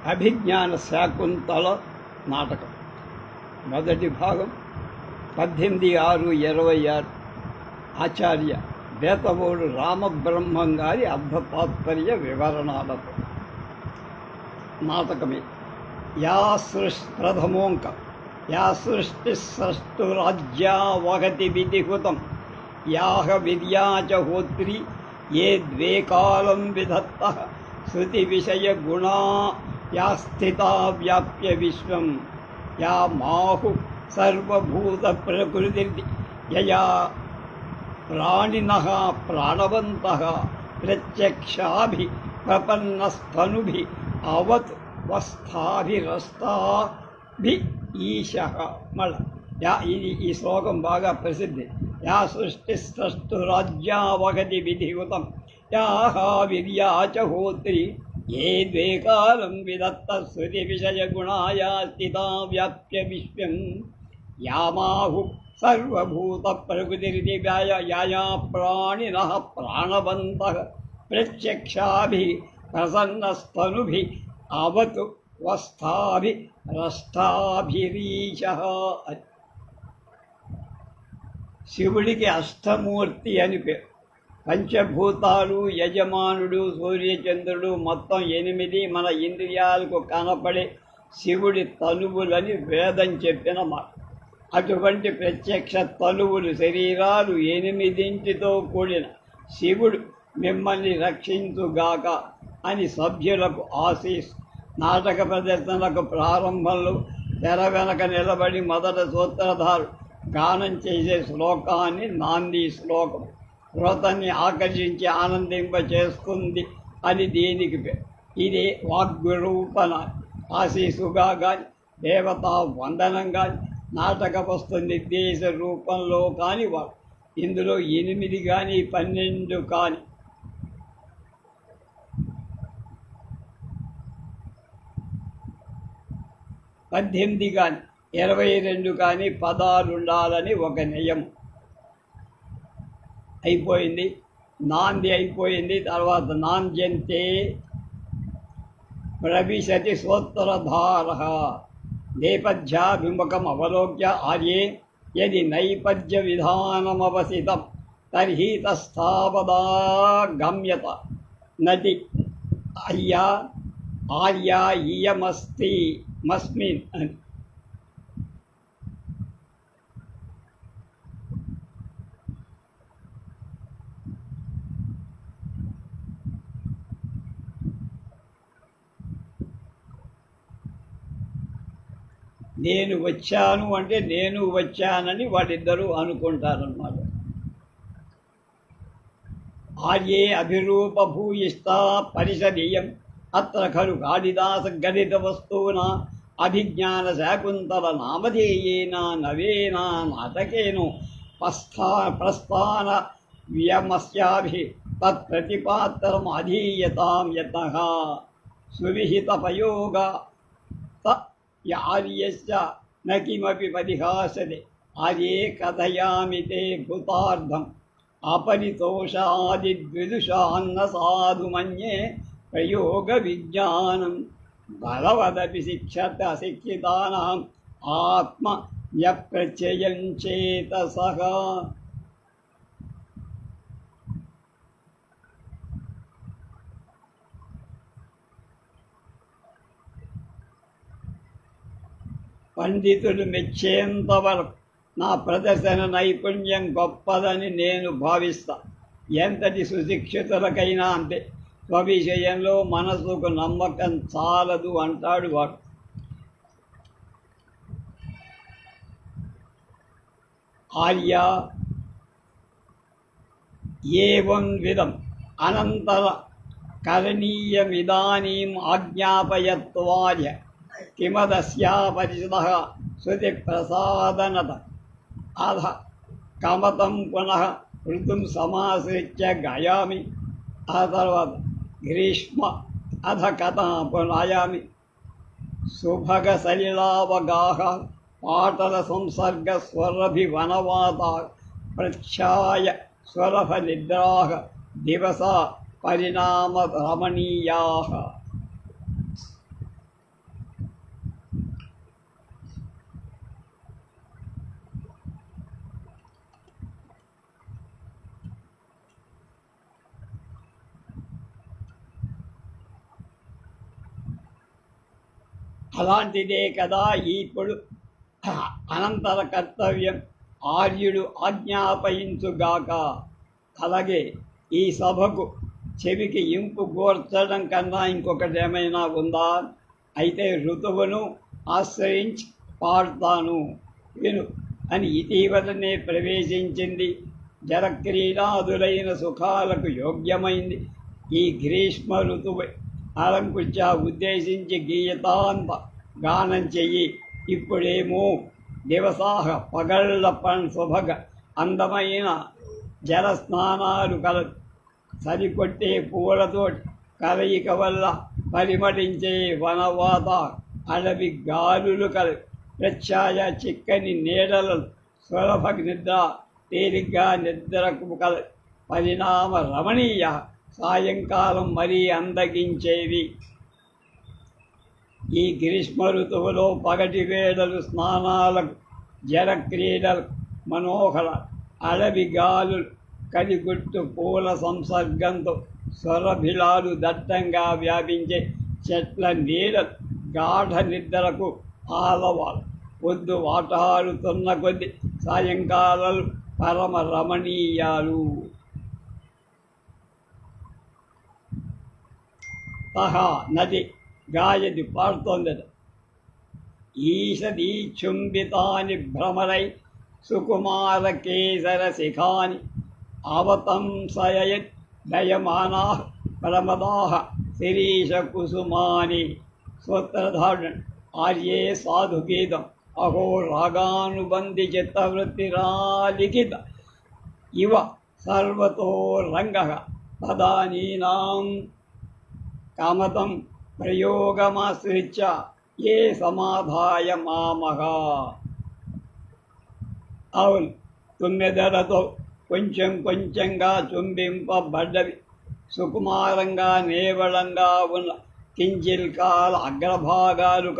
అభిజ్ఞాన శాకుంతల నాటకం మొదటి భాగం 18/6/26 ఆచార్య బేతవోడు రామబ్రహ్మం గారి అర్ధతాత్పర్య వివరణాలతో నాటకమే. ప్రథమోంక యా సృష్టిస్రష్టురాజ్యావహతి విధిహుతం యాహ విద్యాచ హోత్రి ఏ ద్వే కాలం విధత్తః శృతి విషయ గుణా యా స్థితా వ్యాప్య విశ్వం యా మాహు సర్వభూత ప్రకృతి యయా ప్రాణినః ప్రాణవంతః ప్రత్యక్షాభి ప్రపన్నస్తనుభి అవత్ వస్థాభిరస్తాభి ఈశః. ఇది ఈ శ్లోకం బాగా ప్రసిద్ధి. యా సృష్టిస్రష్టురాజ్యావగతి విధియుతం యాహ విద్యాచ హోత్రి ఏ ద్వే కాలం విదత్త శృతి విషయ గుణాయా స్థితా వ్యాప్య విశ్వం యామాహు సర్వభూత ప్రకృతిరితి యాయా ప్రాణినః ప్రాణవంతః ప్రత్యక్షాభి ప్రసన్నస్తనుభి అవతు వస్థాభి రష్టాభిరీశః. శివుడికి అష్టమూర్తి అని పేరు. పంచభూతాలు, యజమానుడు, సూర్యచంద్రుడు మొత్తం 8 మన ఇంద్రియాలకు కనపడే శివుడి తనువులని వేదం చెప్పిన మాట. అటువంటి ప్రత్యక్ష తనువులు శరీరాలు 8తో కూడిన శివుడు మిమ్మల్ని రక్షించుగాక అని సభ్యులకు ఆశీస్. నాటక ప్రదర్శనలకు ప్రారంభంలో తెర వెనక నిలబడి మొదట సూత్రధారు గానం చేసే శ్లోకాన్ని నాంది శ్లోకం శ్రోతని ఆకర్షించి ఆనందింప చేస్తుంది అని దీనికి పేరు. ఇది వాగ్రూపణ ఆశీసుగా కానీ దేవతా వందనం కానీ నాటక వస్తు నిర్దేశ రూపంలో కాని వాడు. ఇందులో 8 కానీ 12 కానీ 18 కానీ 22 కానీ పదాలు ఉండాలని ఒక నియమం. అయిపోయింది, నాంది అయిపోయింది. తర్వాత నాంద్యంతే ప్రవిశతి సోత్తరధార నేపథ్యాభిముఖం అవలోక్య ఆర్యే యది నైపథ్య విధానమవసితం తర్హి తస్థాపదా గమ్యత నది ఆర్యా ఇయమస్తి మస్మిన్ అని. నేను వచ్చాను అంటే నేను వచ్చానని వాళ్ళిద్దరూ అనుకుంటారన్నమాట. ఆర్యే అభిరూప భూయిష్టా పరిసదీయం అత్ర ఖలు కాళిదాస గణిత వస్తూనా అభిజ్ఞాన శాకుంతల నామధేయేన నవేనా నాటకేనో ప్రస్థాన వ్యమస్యాభి తత్ప్రతిపాత్రం అధీయతాం యతః సువిహిత పయోగ ఆర్యస్య న కిమపి పరిహాసతే ఆర్యే కథయామి తే భూతార్థం అపరితోషాదిద్విదుషాన్న సాధు మన్యే ప్రయోగ విజ్ఞానం బలవదపి శిక్షత అశిక్షితానాం ఆత్మ యప్రత్యయం చేతసః. పండితులు మెచ్చేంతవరకు నా ప్రదర్శన నైపుణ్యం గొప్పదని నేను భావిస్తా. ఎంతటి సుశిక్షితులకైనా అంతే. స్వవిషయంలో మనసుకు నమ్మకం చాలదు అంటాడు వాడు. ఆర్య ఏవం విధం అనంతర కరణీయమిదానీం ఆజ్ఞాపయత్వార్య కిమదస్యా పరిషదః శృతి ప్రసాదనత అధ కమతం పునః ఋతుం సమాశ్రిత్య గాయామి. ఆ తర్వాత గ్రీష్మ అధ కథ పునాయామి. సుభగ సలిలావగాహ పాటల సంసర్గ స్వరభివనవాత ప్రఖ్యాయ స్వరభ నిద్రాహ దివస పరిణామ రమణీయాః. అలాంటిదే కదా ఇప్పుడు అనంతర కర్తవ్యం ఆర్యుడు ఆజ్ఞాపయించుగాక. అలాగే ఈ సభకు చెవికి ఇంపు గోర్చడం కన్నా ఇంకొకటి ఏమైనా ఉందా? అయితే ఋతువును ఆశ్రయించి పాడుతాను విను అని ఇటీవలనే ప్రవేశించింది. జలక్రీడాదులైన సుఖాలకు యోగ్యమైంది ఈ గ్రీష్మ ఋతువు. అలంకృత్య ఉద్దేశించి గీయతాంత గానం చెయ్యి. ఇప్పుడేమో దివసాహ పగళ్ళ శుభగ అందమైన జల స్నానాలు సరికొట్టే పూలతో కలయిక వల్ల పరిమళించే వనవాత అడవి గాలులు ప్రత్యాయ చిక్కని నీడలు సులభ నిద్ర తేలిగ్గా నిద్రకు పరిణామ రమణీయ సాయంకాలం మరీ అందగించేవి. ఈ గ్రీష్మ ఋతువులో పగటి వేళలు స్నానాలకు జల క్రీడలు మనోహర అడవి గాలు కలిగుట్టు పూల సంసర్గంతో స్వరభిలాలు దట్టంగా వ్యాపించే చెట్ల నీడలు గాఢ నిద్రకు ఆలవాలు. పొద్దు వాటాడుతున్న కొద్ది సాయంకాలాలు పరమ రమణీయాలు. సహా నది గాయది పాడుతోందట. ఈషదీ చుంబితాని భ్రమరై సుకుమార కేసర శిఖాని అవతంసయత్ దయమానా ప్రమదాహ శిరీష కుసుమాని. స్తోత్రధారణ ఆర్యే సాధు గీతం అహో రాగానుబంధి చిత్తవృత్తిరాలిఖిత ఇవ సర్వతో రంగ తదానీనాం కామతం ప్రయోగమాశ్రిత్య ఏ సమాధాయ మామహ. అవును, తుమ్మెదలతో కొంచెం కొంచెంగా చుంబింపబడ్డవి సుకుమారంగా నేవళంగా ఉన్న కించిల్కాల అగ్రభాగాలు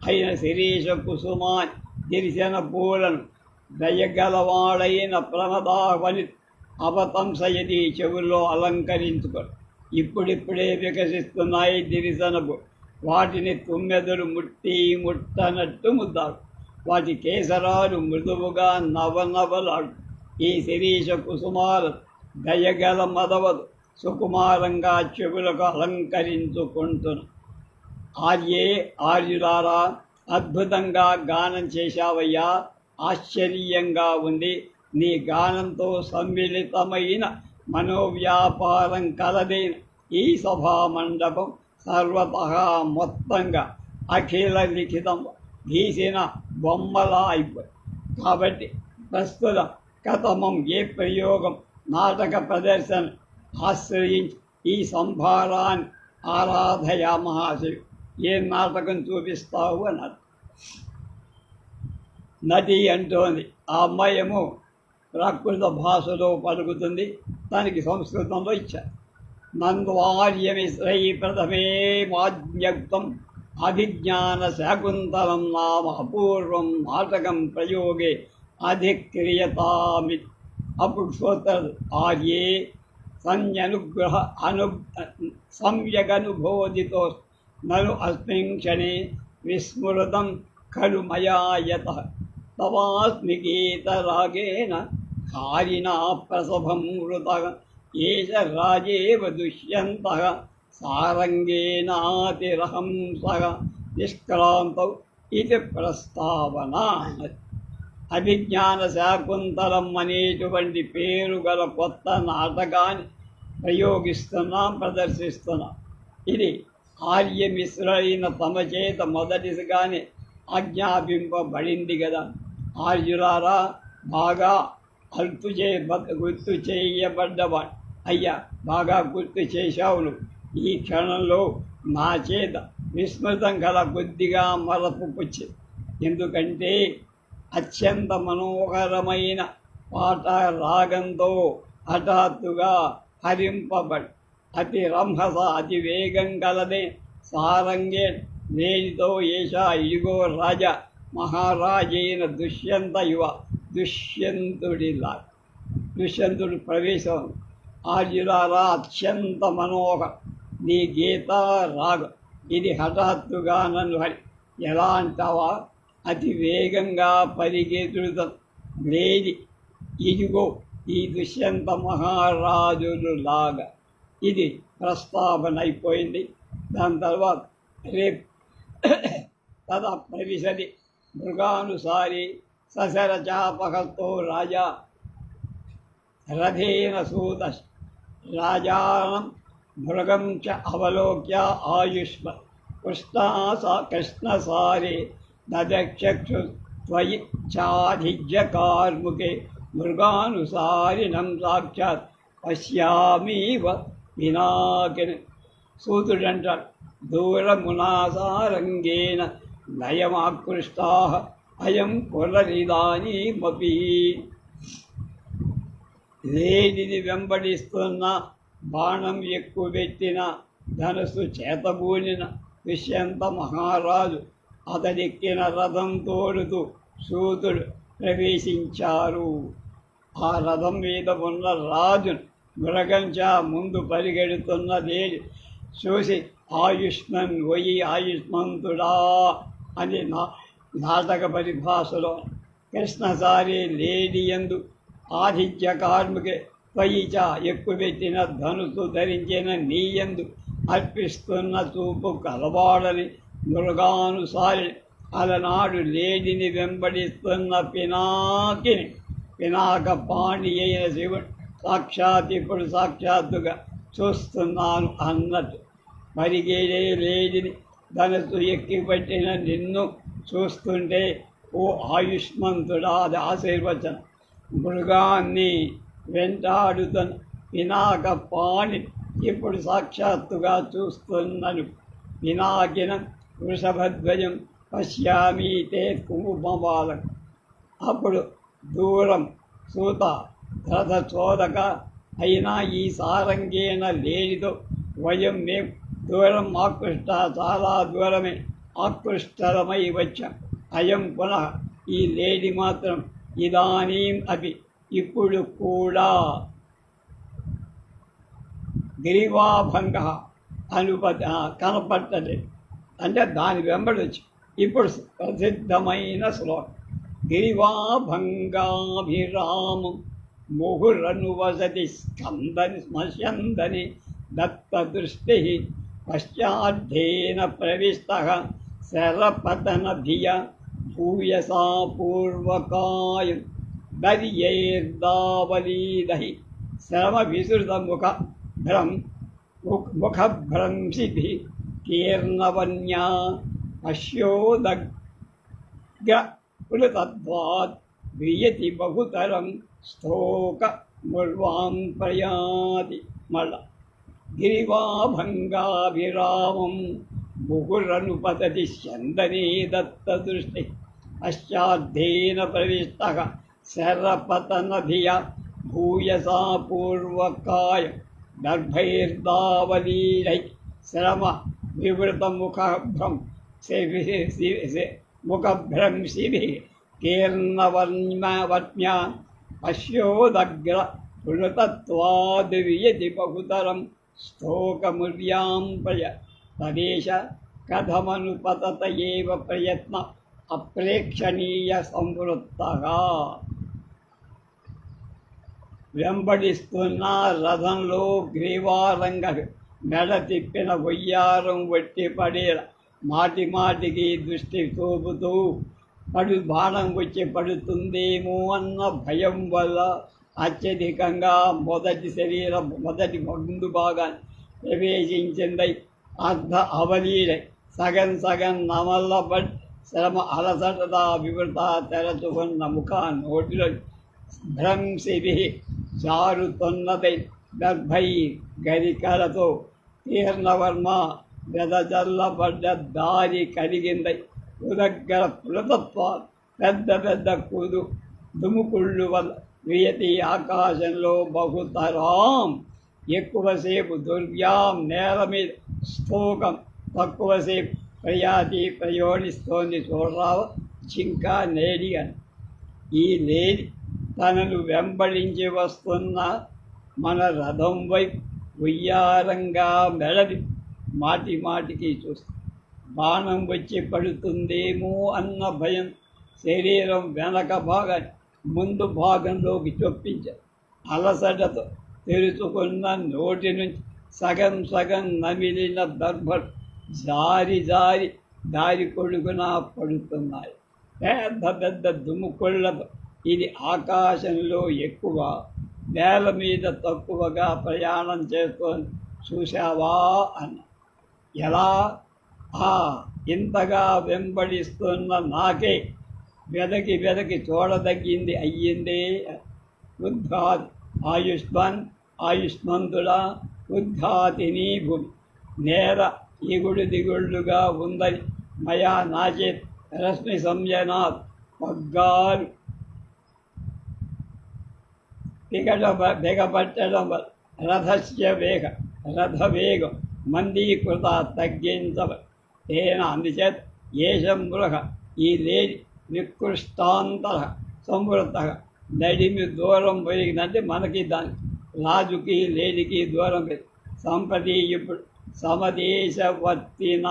అయిన శిరీష కుసుమాన్ గిరిశన పూలను దయగలవాడైన ప్రమదావని అవతంసయది చెవుల్లో అలంకరించుకో. ఇప్పుడిప్పుడే వికసిస్తున్నాయి దిరిసనపు. వాటిని తుమ్మెదలు ముట్టనట్టు ముద్దారు. వాటి కేసరాలు మృదువుగా నవనవలాడు. ఈ శిరీష కుసుమాలు దయగల మదవదు సుకుమారంగా చెవులకు అలంకరించుకుంటున్న ఆర్యులారా, అద్భుతంగా గానం చేశావయ్యా. ఆశ్చర్యంగా ఉంది. నీ గానంతో సమ్మిళితమైన మనోవ్యాపారం కలదైన ఈ సభా మండపం సర్వతః మొత్తంగా అఖిల లిఖితం గీసిన బొమ్మలా అయిపోయి. కాబట్టి ప్రస్తుత కథమం ఏ ప్రయోగం నాటక ప్రదర్శన ఆశ్రయించి ఈ సంభారాన్ని ఆరాధయ మహాశివు. ఏ నాటకం చూపిస్తావు అన్నారు. నటి అంటోంది. ఆ అమ్మాయేమో ప్రాకృత భాషలో పలుకుతుంది. దానికి సంస్కృతంలో ఇచ్చారు. నంద్వార్యమిశ్రై ప్రథమే వాజ్ఞక్తం అభిజ్ఞాన శాకుంతలం నామ అపూర్వం నాటకం ప్రయోగే అధిక్రియతామి. అప్పుడు శ్రోతలు ఆర్యే సంయనుగ్రహ సమ్యగనుబోధితో నను అస్మిన్ క్షణే విస్మృతం ఖలు మయా యతః తవాస్మి గీతరాగేణ హారిణా ప్రసభం వృతః ఏష రాజేవ దుష్యంతః సారంగేనాతిరహంసః నిష్క్రాంతౌ ఇది ప్రస్తావన. అభిజ్ఞాన శాకుంతలం అనేటువంటి పేరు గల కొత్త నాటకాన్ని ప్రదర్శిస్తున్నాం. ఇది ఆర్యమిశ్రులైన తమ చేత మొదటిగానే ఆజ్ఞాపింపబడింది కదా. ఆర్యులారా, బాగా గుర్తు చేయబడ్డవాడు అయ్యా, బాగా గుర్తు చేశావు నువ్వు. ఈ క్షణంలో నా చేత విస్మృతం గల కొద్దిగా మరపు పుచ్చి. ఎందుకంటే అత్యంత మనోహరమైన పాట రాగంతో హఠాత్తుగా హరింపబడి అతి రంహస అతి వేగం కలదే సారంగే నేనితో ఏషా ఇదిగో రాజా మహారాజైన దుష్యంత యువ దుష్యంతుడి ప్రవేశం. ఆర్యులారా, అత్యంత మనోహర నీ గీత రాగం. ఇది హఠాత్తుగా నన్ను ఎలా అంటావా? అతి వేగంగా పరిగెత్తుత లేది ఇదిగో ఈ దుష్యంత మహారాజులు లాగా. ఇది ప్రస్తావన అయిపోయింది. దాని తర్వాత రేపు తద ప్రవిశది మృగానుసారి సశరచాపహతో రాజా రథేన సూత రాజానం మృగం చ అవలోక్య ఆయుష్మ కృష్ణసారే దదక్షు త్వయి చాధిజ్య కార్ముకే మృగానుసారిణం సాక్షాత్ పశ్యామీవ వినాకిని. సూతుడంటాడు, దూరమునాసారంగేన నయమాకృష్టా అయం పునరిదానీమపి. లేనిది వెంబడిస్తున్న, బాణం ఎక్కువెట్టిన, ధనుసు చేతబూనిన దుష్యంత మహారాజు అతడెక్కిన రథం తోడుతూ సూతుడు ప్రవేశించారు. ఆ రథం మీద ఉన్న రాజును మృగంచా ముందు పరిగెడుతున్నదే చూసి ఆయుష్మన్ వయి ఆయుష్మంతుడా అని నాటక పరిభాషలో కృష్ణసారి లేడియందు ఆతిథ్య కార్మికే త్వయిచ ఎక్కువెత్తిన ధనుసు ధరించిన నీయందు అర్పిస్తున్న చూపు కలవాడని మృగానుసారి అలనాడు లేడిని వెంబడిస్తున్న పినాక పాణి అయిన శివుడు ఇప్పుడు సాక్షాత్తుగా చూస్తున్నాను అన్నట్టు. మరిగేడే లేడిని ధనస్సు ఎక్కిపట్టిన నిన్ను చూస్తుంటే ఓ ఆయుష్మంతుడా, అది ఆశీర్వచనం. మృగాన్ని వెంటాడుతున్న పినాక పాణి ఇప్పుడు సాక్షాత్తుగా చూస్తున్నాను. పినాకినం వృషభధ్వజం పశ్యామి తే కుంభబాలం. అప్పుడు దూరం సూత రథ చోదక అయినా ఈ సారంగేణ లేడితో వయం మేం దూరం ఆకృష్ట, చాలా దూరమే ఆకృష్టమై వచ్చాం. అయం పునః ఈ లేడి మాత్రం ఇదానీం అపి ఇప్పుడు కూడా గిరివాభంగ కనపట్టలేదు. అంటే దాని వెంబడొచ్చు. ఇప్పుడు ప్రసిద్ధమైన శ్లోకం గిరివాభంగాభిరామం ముహురనువసతి స్కందని శ్మశందని దత్తదృష్టి పశ్చాద్ధేన ప్రవిష్ట శరపతన ధియ భూయసా పూర్వకాయం దర్యైర్దావలీదహి శ్రమ విసృత ముఖభ్రంశిభి కీర్ణవన్యా పశ్యోదగ్ర పులతద్వాద్ వియతి బహుతరం స్థోక ముర్వాం ప్రయాతి. మళ్ళా గిరివాభంగాభిరామం ముహురనుపతతి చందనే దత్తదృష్టి పశ్చాద్ధేన ప్రవిష్ట శరపతనధియ భూయసా పూర్వకాయ దర్భైర్దావలీలై శ్రమ వివృత ముఖభ్రంశిభి కీర్ణవర్మ్యా పశ్యోదగ్ర పునతత్వాద్వియతి బహుతరం స్థోకముర్యాం ప్రయ తదేశ కథమనుపతత ఏవ ప్రయత్న అప్రేక్షణీయ సంవృత్తగా. వెంబడిస్తున్న రథంలో గ్రీవారంగ మెడ తిప్పిన వయ్యారం వట్టి పడేల మాటి మాటికి దృష్టి చూపుతూ బాణం వచ్చి పడుతుందేమో అన్న భయం వల్ల అత్యధికంగా మొదటి ముందు భాగాన్ని ప్రవేశించిందై అర్ధ అవలీలై సగం నమల్లబడి శ్రమ అలసటదా వివృత తెరచుకున్న ముఖ నోటిలో భ్రంశిభి జారుతున్నదై దర్భై గరికలతో తీర్ణవర్మ వెదజల్లబడ్డ దారి కలిగిందై ఉదగ్గర పులతత్వాలు పెద్ద దుముకుళ్ళు వల్ల వియతి ఆకాశంలో బహుతరాం ఎక్కువసేపు దుర్వ్యాం నేల మీద స్థూకం తక్కువసేపు ప్రయోగిస్తోంది. చూడరావ జింకా నేడి అని. ఈ లేడి తనను వెంబడించి వస్తున్న మన రథం వైపు ఉయ్యారంగా మెడది మాటికి చూస్తుంది. బాణం వచ్చి పడుతుందేమో అన్న భయం శరీరం వెనక భాగం ముందు భాగంలోకి చొప్పించారు. అలసటతో తెరుచుకున్న నోటి నుంచి సగం సగం నమిలిన దర్భలు జారి జారి దారి కొడుకున పడుతున్నాయి. పెద్ద పెద్ద దుమ్ముకొళ్ళతో ఇది ఆకాశంలో ఎక్కువ, నేల మీద తక్కువగా ప్రయాణం చేస్తోంది చూశావా అన్న. ఎలా? ఇంతగా వెంబడిస్తున్న నాకే వెదకి వెదకి చూడదగ్గింది అయ్యిందే. ఉద్ఘాతి ఆయుష్మాన్ ఆయుష్మంతుడా ఉద్ఘాతిని భూమి నేర ఇగుడు దిగుళ్ళుగా ఉందని మయా నాచే రశ్మి సంజనాత్ పగ్గాలు బిగపట్టడం రథస్య రథవేగం మందీకృత తగ్గించవ తేన అందుచేత ఏషం మృగ ఈ లేడి నికృష్టాంతర సంవృత నడిమి దూరం పోయిందంటే మనకి దాని రాజుకి లేడికి దూరం పోయింది. సంపతి ఇప్పుడు సమదేశవర్తిన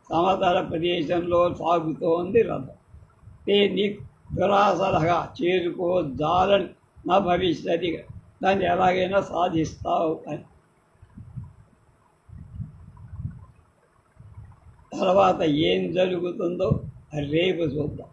సమతల ప్రదేశంలో సాగుతోంది రథం. నీ దురాసరగా చేరుకో జాలని నా భవిష్యత్తుగా దాన్ని ఎలాగైనా సాధిస్తావు అని. తర్వాత ఏం జరుగుతుందో రేపు చూద్దాం.